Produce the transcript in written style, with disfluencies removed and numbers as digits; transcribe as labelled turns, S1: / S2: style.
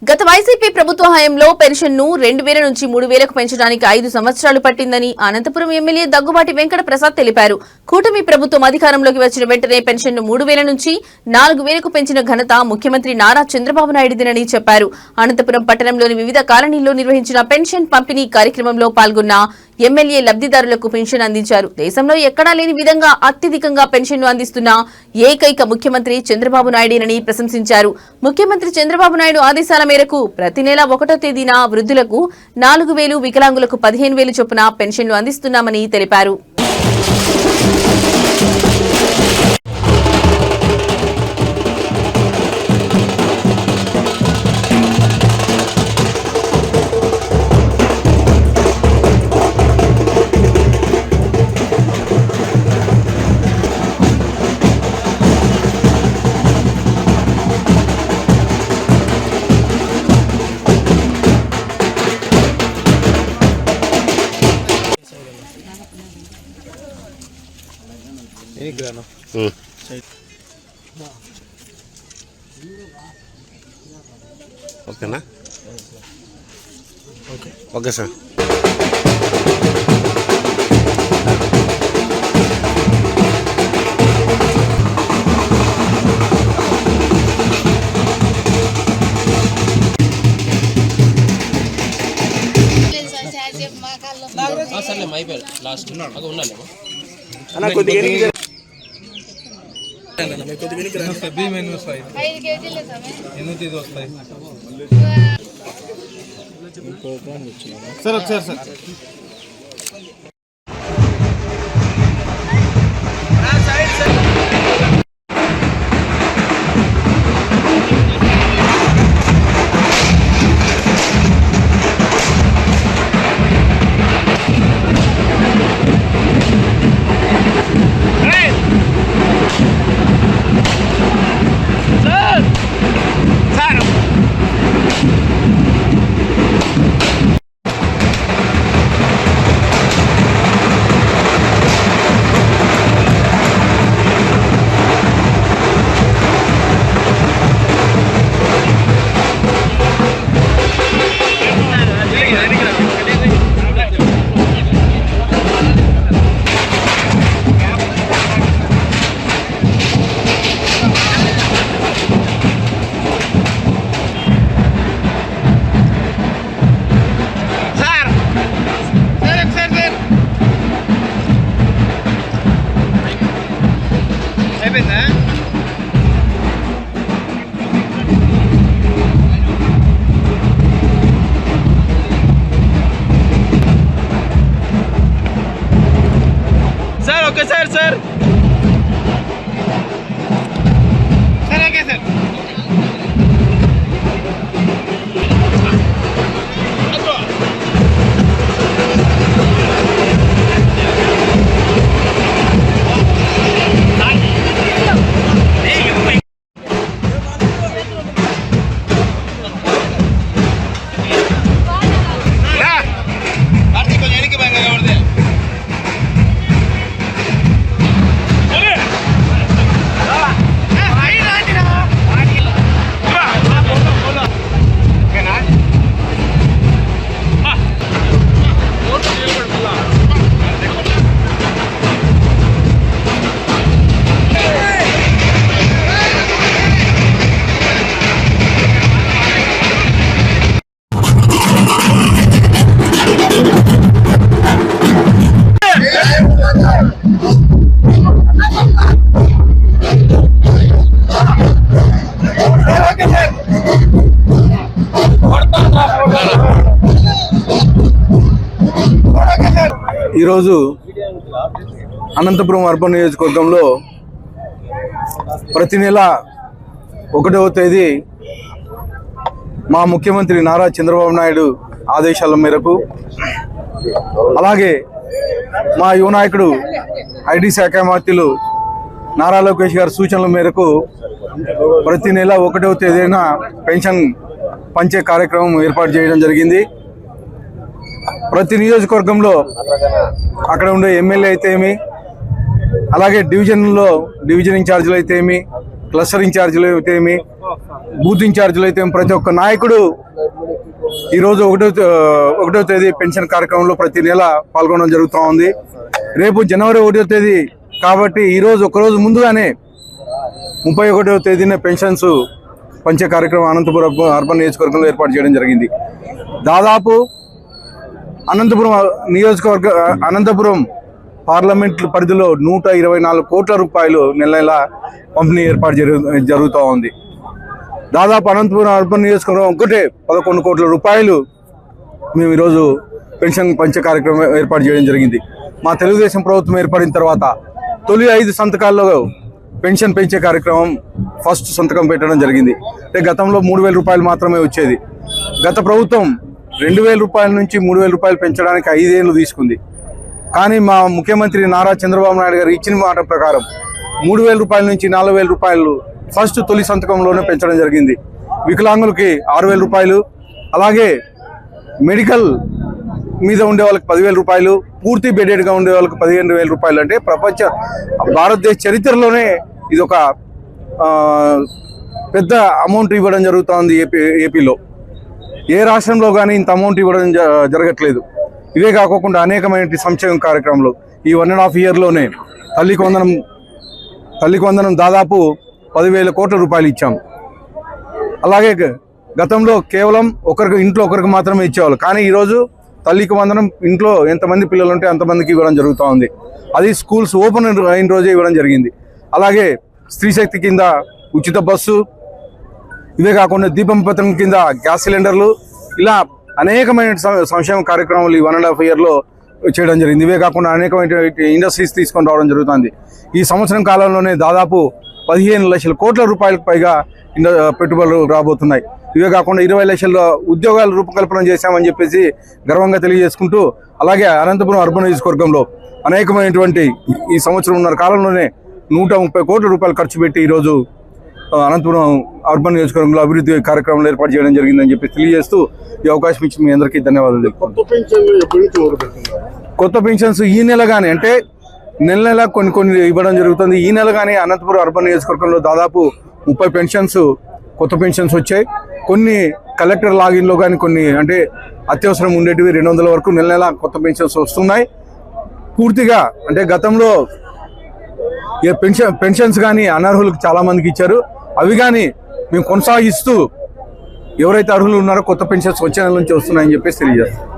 S1: గత వైసీపీ ప్రభుత్వ హయాంలో పెన్షన్ ను 2000 నుంచి 3000కు పెంచడానికి 5 సంవత్సరాలు పట్టిందని అనంతపురం ఎమ్మెల్యే దగ్గుబాటి వెంకట ప్రసాద్ తెలిపారు. కూటమి ప్రభుత్వం అధికారంలోకి వచ్చిన వెంటనే పెన్షన్ ను 3000 నుంచి 4000కు పెంచిన ఘనత ముఖ్యమంత్రి నారా చంద్రబాబు నాయుడుదేనని చెప్పారు. అనంతపురం పట్టణంలోని వివిధ కాలనీల్లో నిర్వహించిన పెన్షన్ పంపిణీ కార్యక్రమంలో పాల్గొన్న ఎమ్మెల్యే లబ్ధిదారులకు పెన్షన్ అందించారు. దేశంలో ఎక్కడా లేని విధంగా అత్యధికంగా పెన్షన్ ను అందిస్తున్న ఏకైక ముఖ్యమంత్రి చంద్రబాబు నాయుడేనని ప్రశంసించారు. ముఖ్యమంత్రి చంద్రబాబు నాయుడు ఆదేశాల మేరకు ప్రతి నెల 1వ తేదీన వృద్ధులకు 4000, వికలాంగులకు 15000 చొప్పున పెన్షన్లు అందిస్తున్నామని తెలిపారు.
S2: ఓకేనా? Okay sir.
S3: లాస్ట్ ఉండాలేమో
S4: సార్ ఒకసారి sir sir okay sir sir sir okay sir ఈరోజు అనంతపురం అర్బన్ నియోజకవర్గంలో ప్రతి నెల 1వ తేదీ మా ముఖ్యమంత్రి నారా చంద్రబాబు నాయుడు ఆదేశాల మేరకు, అలాగే మా యువ నాయకుడు ఐటీ శాఖ మంత్రులు నారా లోకేష్ గారి సూచనల మేరకు ప్రతి నెల 1వ తేదీన పెన్షన్ పంచే కార్యక్రమం ఏర్పాటు చేయడం జరిగింది. ప్రతి నియోజకవర్గంలో అక్కడ ఉండే ఎమ్మెల్యే అయితే ఏమి, అలాగే డివిజన్లో డివిజన్ ఇన్ఛార్జీలు అయితే ఏమి, క్లస్టర్ ఇన్ఛార్జీలు అయితే ఏమి, బూత్ ఇన్ఛార్జీలు అయితే ఏమి, ప్రతి ఒక్క నాయకుడు ఈరోజు ఒకటో తేదీ పెన్షన్ కార్యక్రమంలో ప్రతి నెల పాల్గొనడం జరుగుతూ ఉంది. రేపు జనవరి 1వ తేదీ కాబట్టి ఈరోజు ఒకరోజు ముందుగానే 31వ తేదీన పెన్షన్స్ పంచే కార్యక్రమం అనంతపురం అర్బన్ నియోజకవర్గంలో ఏర్పాటు చేయడం జరిగింది. దాదాపు అనంతపురం పార్లమెంట్ పరిధిలో 124 కోట్ల రూపాయలు నెల పంపిణీ ఏర్పాటు జరుగుతూ ఉంది. దాదాపు అనంతపురం అర్బన్ నియోజకవర్గం ఒకటే 11 కోట్ల రూపాయలు మేము ఈరోజు పెన్షన్ పంచే కార్యక్రమం ఏర్పాటు చేయడం జరిగింది. మా తెలుగుదేశం ప్రభుత్వం ఏర్పడిన తర్వాత తొలి 5 సంతకాల్లో పెన్షన్ పెంచే కార్యక్రమం ఫస్ట్ సంతకం పెట్టడం జరిగింది. అంటే గతంలో 3,000 రూపాయలు మాత్రమే వచ్చేది. గత ప్రభుత్వం 2,000 రూపాయల నుంచి 3,000 రూపాయలు పెంచడానికి 5 ఏళ్ళు తీసుకుంది. కానీ మా ముఖ్యమంత్రి నారా చంద్రబాబు నాయుడు గారు ఇచ్చిన మాట ప్రకారం 3,000 రూపాయల నుంచి 4,000 రూపాయలు ఫస్ట్ తొలి సంతకంలోనే పెంచడం జరిగింది. వికలాంగులకి 6,000 రూపాయలు, అలాగే మెడికల్ మీద ఉండే వాళ్ళకి 10,000 రూపాయలు, పూర్తి బెడెడ్గా ఉండే వాళ్ళకి 15,000 రూపాయలు. అంటే భారతదేశ చరిత్రలోనే ఇది ఒక పెద్ద అమౌంట్ ఇవ్వడం జరుగుతుంది. ఏపీలో ఏ రాష్ట్రంలో కానీ ఇంత అమౌంట్ ఇవ్వడం జరగట్లేదు. ఇవే కాకుండా అనేకమైన సంక్షేమ కార్యక్రమాలు ఈ 1.5 ఇయర్లోనే తల్లికి వందనం దాదాపు 10,000 కోట్ల రూపాయలు ఇచ్చాం. అలాగే గతంలో కేవలం ఇంట్లో ఒకరికి మాత్రమే ఇచ్చేవాళ్ళు, కానీ ఈరోజు తల్లికి వందనం ఇంట్లో ఎంతమంది పిల్లలు ఉంటే అంతమందికి ఇవ్వడం జరుగుతూ ఉంది. అది స్కూల్స్ ఓపెన్ అయిన రోజే ఇవ్వడం జరిగింది. అలాగే స్త్రీ శక్తి కింద ఉచిత బస్సు, ఇవే కాకుండా దీపం పథకం కింద గ్యాస్ సిలిండర్లు, ఇలా అనేకమైన సంక్షేమ కార్యక్రమాలు ఈ 1.5 ఇయర్లో చేయడం జరిగింది. ఇవే కాకుండా అనేకమైన ఇండస్ట్రీస్ తీసుకొని రావడం జరుగుతుంది. ఈ సంవత్సరం కాలంలోనే దాదాపు 15 లక్షల కోట్ల రూపాయలకు పైగా పెట్టుబడులు రాబోతున్నాయి. ఇవే కాకుండా 20 లక్షల ఉద్యోగాలు రూపకల్పన చేశామని చెప్పేసి గర్వంగా తెలియజేసుకుంటూ, అలాగే అనంతపురం అర్బన్ నియోజకవర్గంలో అనేకమైనటువంటి ఈ సంవత్సరంన్నర కాలంలోనే 130 కోట్ల రూపాయలు ఖర్చు పెట్టి ఈరోజు అనంతపురం అర్బన్ నియోజకవర్గంలో అభివృద్ధి కార్యక్రమాలు ఏర్పాటు చేయడం జరిగిందని చెప్పి తెలియజేస్తూ ఈ అవకాశం ఇచ్చి మీ అందరికీ ధన్యవాదాలు. కొత్త పెన్షన్స్ ఈ నెల కానీ, అంటే నెల కొన్ని ఇవ్వడం జరుగుతుంది. ఈ నెల కానీ అనంతపురం అర్బన్ నియోజకవర్గంలో దాదాపు 30 పెన్షన్స్ కొత్త పెన్షన్స్ వచ్చాయి. కొన్ని కలెక్టర్ లాగిన్లో కానీ కొన్ని అంటే అత్యవసరం ఉండేటివి 200 వరకు నెల కొత్త పెన్షన్స్ వస్తున్నాయి. పూర్తిగా అంటే గతంలో పెన్షన్స్ కానీ అనర్హులకు చాలా మందికి ఇచ్చారు. అవి కానీ మేము కొనసాగిస్తూ ఎవరైతే అర్హులు ఉన్నారో కొత్త పెన్షన్స్ వచ్చే నెల నుంచి వస్తున్నాయని చెప్పేసి తెలియజేస్తాం.